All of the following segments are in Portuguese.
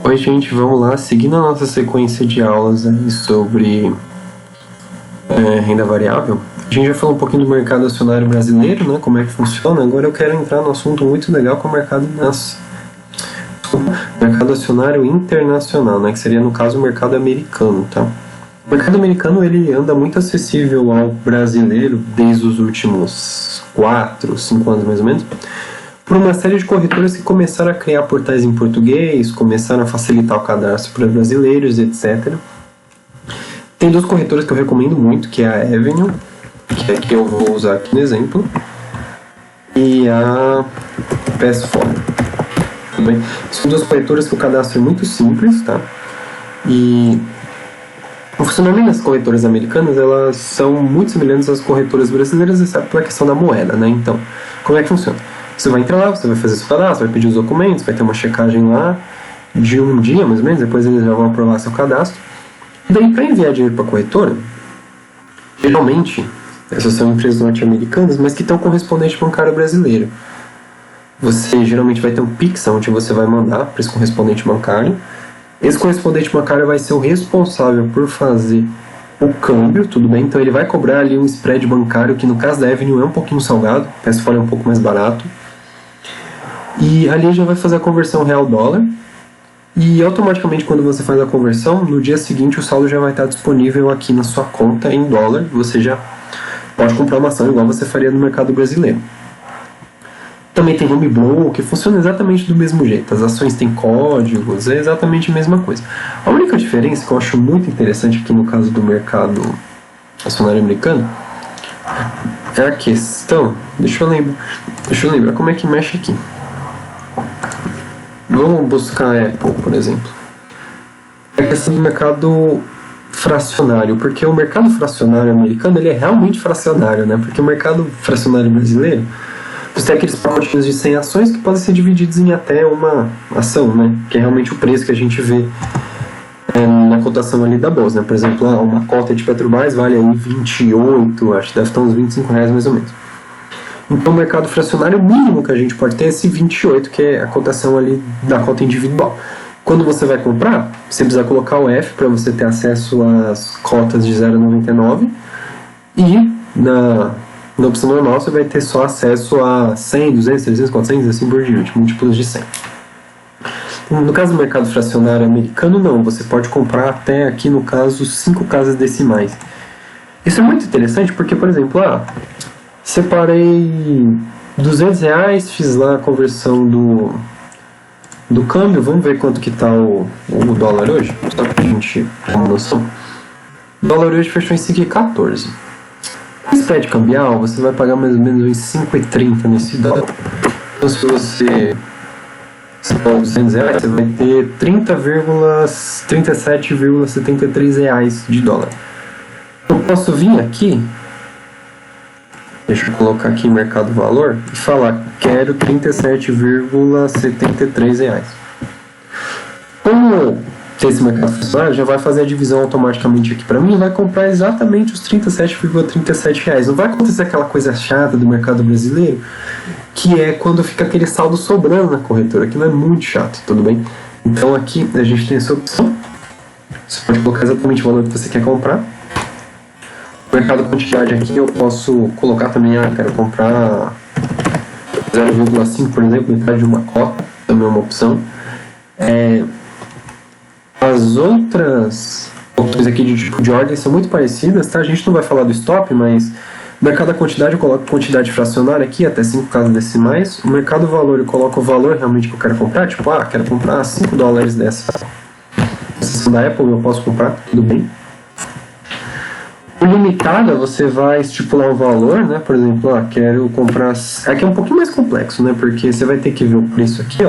Oi, gente, vamos lá, seguindo a nossa sequência de aulas aí sobre renda variável. A gente já falou um pouquinho do mercado acionário brasileiro, né, como é que funciona. Agora eu quero entrar no assunto muito legal que é o mercado acionário internacional, né, que seria no caso o mercado americano, tá? O mercado americano ele anda muito acessível ao brasileiro desde os últimos 4, 5 anos mais ou menos, por uma série de corretoras que começaram a criar portais em português, começaram a facilitar o cadastro para brasileiros, etc. Tem duas corretoras que eu recomendo muito, que é a Avenue, que é a que eu vou usar aqui no exemplo, e a Pass4. Tudo bem? São duas corretoras que o cadastro é muito simples, tá? E o funcionamento das corretoras americanas, elas são muito semelhantes às corretoras brasileiras, exceto pela questão da moeda, né? Então, como é que funciona? Você vai entrar lá, você vai fazer seu cadastro, vai pedir os documentos, vai ter uma checagem lá de um dia, mais ou menos, depois eles já vão aprovar seu cadastro. E daí, para enviar dinheiro para a corretora, geralmente, essas são empresas norte-americanas, mas que estão com correspondente bancário brasileiro. Você geralmente vai ter um Pix, onde você vai mandar para esse correspondente bancário. Esse correspondente bancário vai ser o responsável por fazer o câmbio, tudo bem? Então ele vai cobrar ali um spread bancário, que no caso da Avenue é um pouquinho salgado, o Pass4 é um pouco mais barato. E ali já vai fazer a conversão real-dólar. E automaticamente quando você faz a conversão, no dia seguinte o saldo já vai estar disponível aqui na sua conta em dólar. Você já pode comprar uma ação igual você faria no mercado brasileiro. Também tem home broker, que funciona exatamente do mesmo jeito. As ações têm códigos, é exatamente a mesma coisa. A única diferença que eu acho muito interessante aqui no caso do mercado acionário americano é a questão... Deixa eu lembrar como é que mexe aqui. Vamos buscar a Apple, por exemplo. É a questão do mercado fracionário, porque o mercado fracionário americano ele é realmente fracionário, né? Porque o mercado fracionário brasileiro, você tem aqueles pacotinhos de 100 ações que podem ser divididos em até uma ação, né? Que é realmente o preço que a gente vê na cotação ali da bolsa, né? Por exemplo, uma cota de Petrobras vale aí 28, acho que deve estar uns R$25 mais ou menos. Então o mercado fracionário mínimo que a gente pode ter é esse 28, que é a cotação ali da cota individual. Quando você vai comprar, você precisa colocar o F para você ter acesso às cotas de 0,99 e na opção normal você vai ter só acesso a 100, 200, 300, 400 assim por diante, múltiplos de 100. No caso do mercado fracionário americano, não, você pode comprar até aqui no caso 5 casas decimais. Isso é muito interessante porque, por exemplo, separei R$200, fiz lá a conversão do câmbio, vamos ver quanto que está o dólar hoje, só para a gente ter uma noção. O dólar hoje fechou em 5,14. O spread cambial, você vai pagar mais ou menos uns 5,30 nesse dólar. Então se você pagar R$200, você vai ter 37,73 reais de dólar. Eu posso vir aqui, deixa eu colocar aqui mercado valor e falar, quero 37,73 reais. Como esse mercado fracionário já vai fazer a divisão automaticamente aqui para mim, vai comprar exatamente os 37,37 reais. Não vai acontecer aquela coisa chata do mercado brasileiro, que é quando fica aquele saldo sobrando na corretora. Aquilo é muito chato, tudo bem? Então aqui a gente tem essa opção. Você pode colocar exatamente o valor que você quer comprar. O mercado quantidade aqui eu posso colocar também, quero comprar 0,5, por exemplo, metade de uma cota, também é uma opção. As outras opções aqui de tipo de ordem são muito parecidas, tá? A gente não vai falar do stop, mas o mercado da quantidade eu coloco quantidade fracionária aqui, até 5 casas decimais. O mercado valor eu coloco o valor realmente que eu quero comprar, tipo, quero comprar $5 dessa. Se da Apple eu posso comprar, tudo bem. O limitada, você vai estipular um valor, né? Por exemplo, quero comprar... Aqui é um pouquinho mais complexo, né? Porque você vai ter que ver o preço aqui,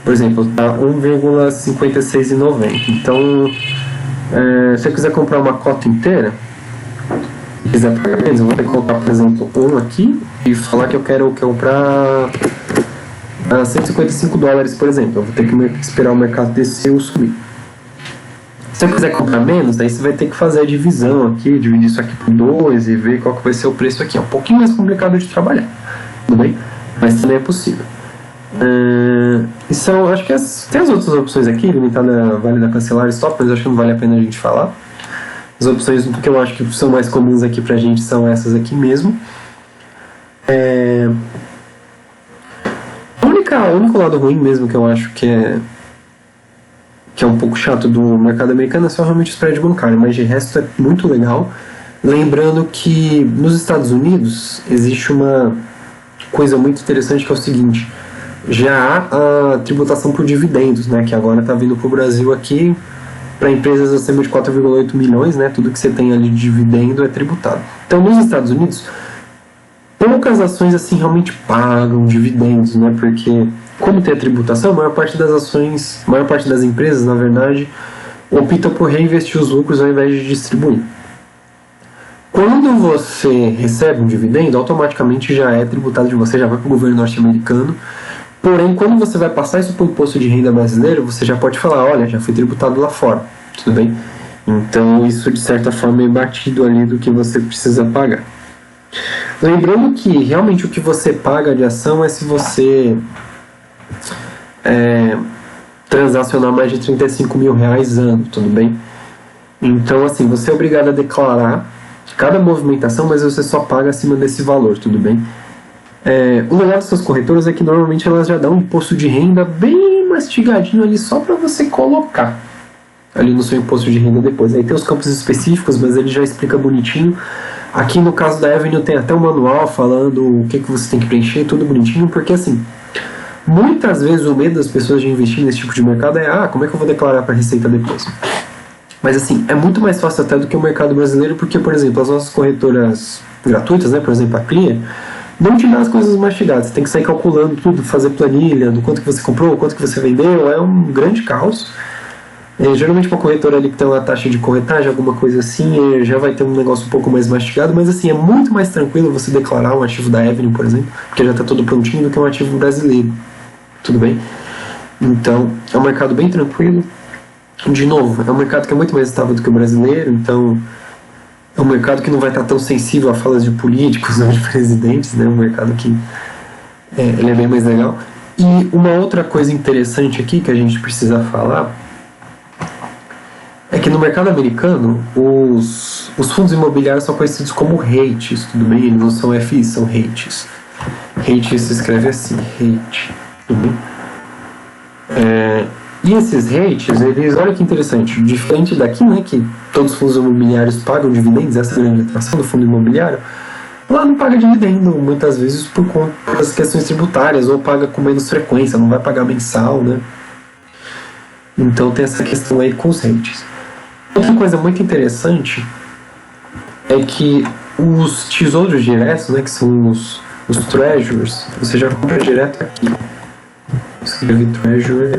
Por exemplo, tá 1,5690. Então, se você quiser comprar uma cota inteira, quiser pagar menos, eu vou ter que colocar, por exemplo, aqui e falar que eu quero comprar $155, por exemplo. Eu vou ter que esperar o mercado descer ou subir. Se você quiser comprar menos, daí você vai ter que fazer a divisão aqui, dividir isso aqui por 2 e ver qual que vai ser o preço aqui. É um pouquinho mais complicado de trabalhar, tudo bem? Mas também é possível. E são, acho que tem as outras opções aqui, limitada, válida, cancelar, stop, mas acho que não vale a pena a gente falar. As opções que eu acho que são mais comuns aqui pra gente são essas aqui mesmo. O único lado ruim mesmo que eu acho que é um pouco chato do mercado americano é só realmente o spread bancário, mas de resto é muito legal. Lembrando que nos Estados Unidos existe uma coisa muito interessante que é o seguinte: já há a tributação por dividendos, né, que agora está vindo para o Brasil aqui para empresas acima de 4,8 milhões, né, tudo que você tem ali de dividendo é tributado. Então nos Estados Unidos poucas ações assim realmente pagam dividendos, né, porque como tem a tributação, a maior parte das empresas, na verdade, opta por reinvestir os lucros ao invés de distribuir. Quando você recebe um dividendo, automaticamente já é tributado de você, já vai para o governo norte-americano. Porém, quando você vai passar isso para o imposto de renda brasileiro, você já pode falar, olha, já foi tributado lá fora, tudo bem? Então isso de certa forma é batido ali do que você precisa pagar. Lembrando que realmente o que você paga de ação é se você transacionar mais de 35 mil reais ano, tudo bem? Então assim, você é obrigado a declarar cada movimentação, mas você só paga acima desse valor, tudo bem? O legal dessas corretoras é que normalmente elas já dão um imposto de renda bem mastigadinho ali só para você colocar ali no seu imposto de renda depois. Aí tem os campos específicos, mas ele já explica bonitinho. Aqui no caso da Avenue tem até um manual falando o que você tem que preencher, tudo bonitinho, porque assim, muitas vezes o medo das pessoas de investir nesse tipo de mercado é como é que eu vou declarar para a Receita depois? Mas assim, é muito mais fácil até do que o mercado brasileiro, porque, por exemplo, as nossas corretoras gratuitas, né, por exemplo, a Clear, não te dá as coisas mastigadas. Você tem que sair calculando tudo, fazer planilha do quanto que você comprou, quanto que você vendeu, é um grande caos. Geralmente uma corretora ali que tem uma taxa de corretagem, alguma coisa assim, já vai ter um negócio um pouco mais mastigado, mas assim, é muito mais tranquilo você declarar um ativo da Avenue, por exemplo, porque já está todo prontinho, do que um ativo brasileiro. Tudo bem? Então, é um mercado bem tranquilo. De novo, é um mercado que é muito mais estável do que o brasileiro, então é um mercado que não vai estar tão sensível a falas de políticos ou de presidentes, né? É um mercado que ele é bem mais legal. E uma outra coisa interessante aqui que a gente precisa falar é que no mercado americano os fundos imobiliários são conhecidos como REITs, tudo bem? Eles não são FIs, são REITs. REIT se escreve assim, REIT, tudo bem? E esses REITs, eles, olha que interessante, diferente daqui, né, que todos os fundos imobiliários pagam dividendos, essa é a grande atração do fundo imobiliário, lá não paga dividendo, muitas vezes por conta das questões tributárias, ou paga com menos frequência, não vai pagar mensal, né? Então tem essa questão aí com os REITs. Outra coisa muito interessante é que os tesouros diretos, né, que são os treasures, você já compra direto aqui. Escrevi treasure,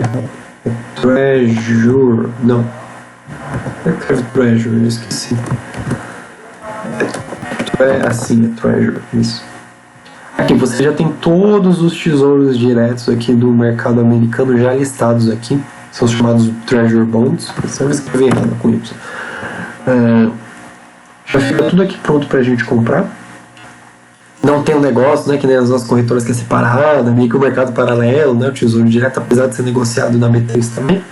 não. Escrevi treasure, eu esqueci. É treasure, isso. Aqui você já tem todos os tesouros diretos aqui do mercado americano já listados aqui. São os chamados treasure bonds. Você vai escrever errado com Y. Já fica tudo aqui pronto pra gente comprar. Não tem um negócio, né, que nem as nossas corretoras que é separada, meio que o mercado paralelo, né, o tesouro direto, apesar de ser negociado na B3 também,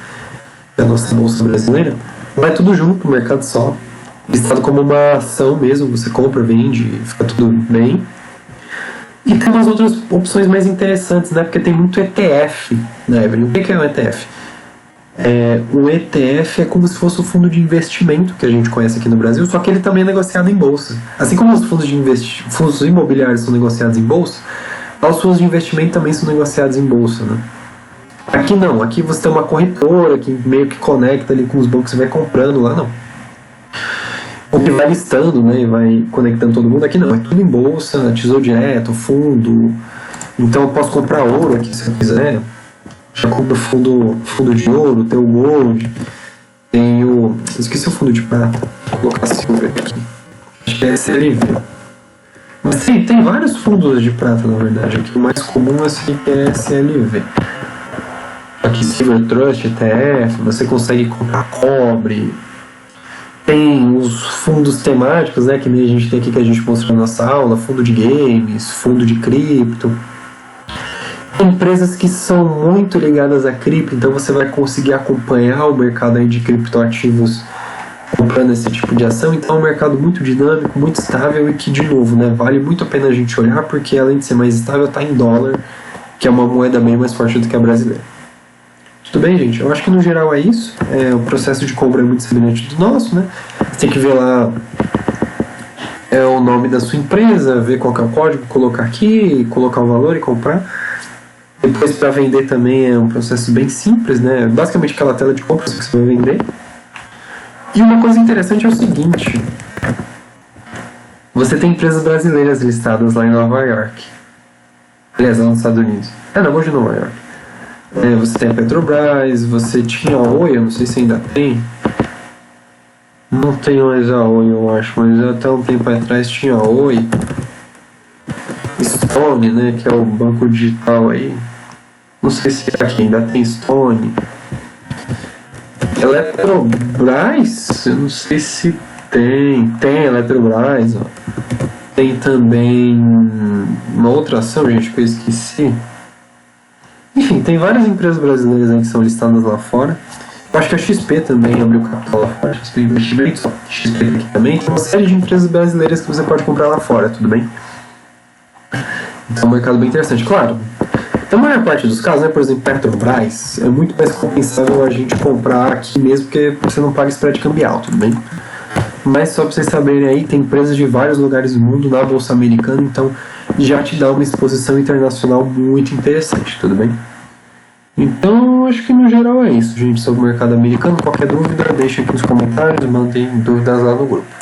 que é a nossa bolsa brasileira, vai tudo junto, o mercado só, listado como uma ação mesmo, você compra, vende, fica tudo bem. E tem umas outras opções mais interessantes, né, porque tem muito ETF na Avenue. O que é um ETF? O ETF é como se fosse o fundo de investimento que a gente conhece aqui no Brasil, só que ele também é negociado em bolsa. Assim como os fundos imobiliários são negociados em bolsa, os fundos de investimento também são negociados em bolsa, né? Aqui não, aqui você tem uma corretora que meio que conecta ali com os bancos e vai comprando, lá não. Ou que vai listando, né, e vai conectando todo mundo. Aqui não, é tudo em bolsa, tesouro direto, fundo. Então eu posso comprar ouro aqui se eu quiser. Já compro fundo de ouro, tem o gold, tem o... esqueci o fundo de prata, vou colocar silver aqui. Acho que é SLV. Mas tem vários fundos de prata, na verdade. Aqui o mais comum eu sei que é SLV. Aqui Silver Trust, ETF, você consegue comprar cobre. Tem os fundos temáticos, né, que nem a gente tem aqui que a gente mostrou na nossa aula, fundo de games, fundo de cripto. empresas que são muito ligadas a cripto, então você vai conseguir acompanhar o mercado aí de criptoativos comprando esse tipo de ação. Então é um mercado muito dinâmico, muito estável e que, de novo, né, vale muito a pena a gente olhar, porque além de ser mais estável, está em dólar, que é uma moeda bem mais forte do que a brasileira. Tudo bem, gente? Eu acho que no geral é isso. O processo de compra é muito semelhante do nosso, né? Você tem que ver lá o nome da sua empresa, ver qual que é o código, colocar aqui, colocar o valor e comprar. Depois, para vender também é um processo bem simples, né? Basicamente aquela tela de compras que você vai vender. E uma coisa interessante é o seguinte: você tem empresas brasileiras listadas lá em Nova York. Aliás, lá nos Estados Unidos. Não, hoje em Nova York. Você tem a Petrobras, você tinha a Oi, eu não sei se ainda tem. Não tem mais a Oi, eu acho, mas até um tempo atrás tinha a Oi. Stone, né, que é o banco digital aí. Não sei se aqui ainda tem Stone. Eletrobras, eu não sei se tem. Tem Eletrobras, ó. Tem também uma outra ação, gente, que eu esqueci. Enfim, tem várias empresas brasileiras aí que são listadas lá fora. Eu acho que a XP também abriu capital lá fora. XP Investimentos, XP aqui também. Tem uma série de empresas brasileiras que você pode comprar lá fora, tudo bem? Então é um mercado bem interessante. Claro, na maior parte dos casos, né, por exemplo, Petrobras, é muito mais compensável a gente comprar aqui mesmo, porque você não paga spread cambial, tudo bem? Mas só para vocês saberem aí, tem empresas de vários lugares do mundo na Bolsa Americana, então já te dá uma exposição internacional muito interessante, tudo bem? Então, acho que no geral é isso, gente, sobre o mercado americano. Qualquer dúvida, deixa aqui nos comentários, mandem dúvidas lá no grupo.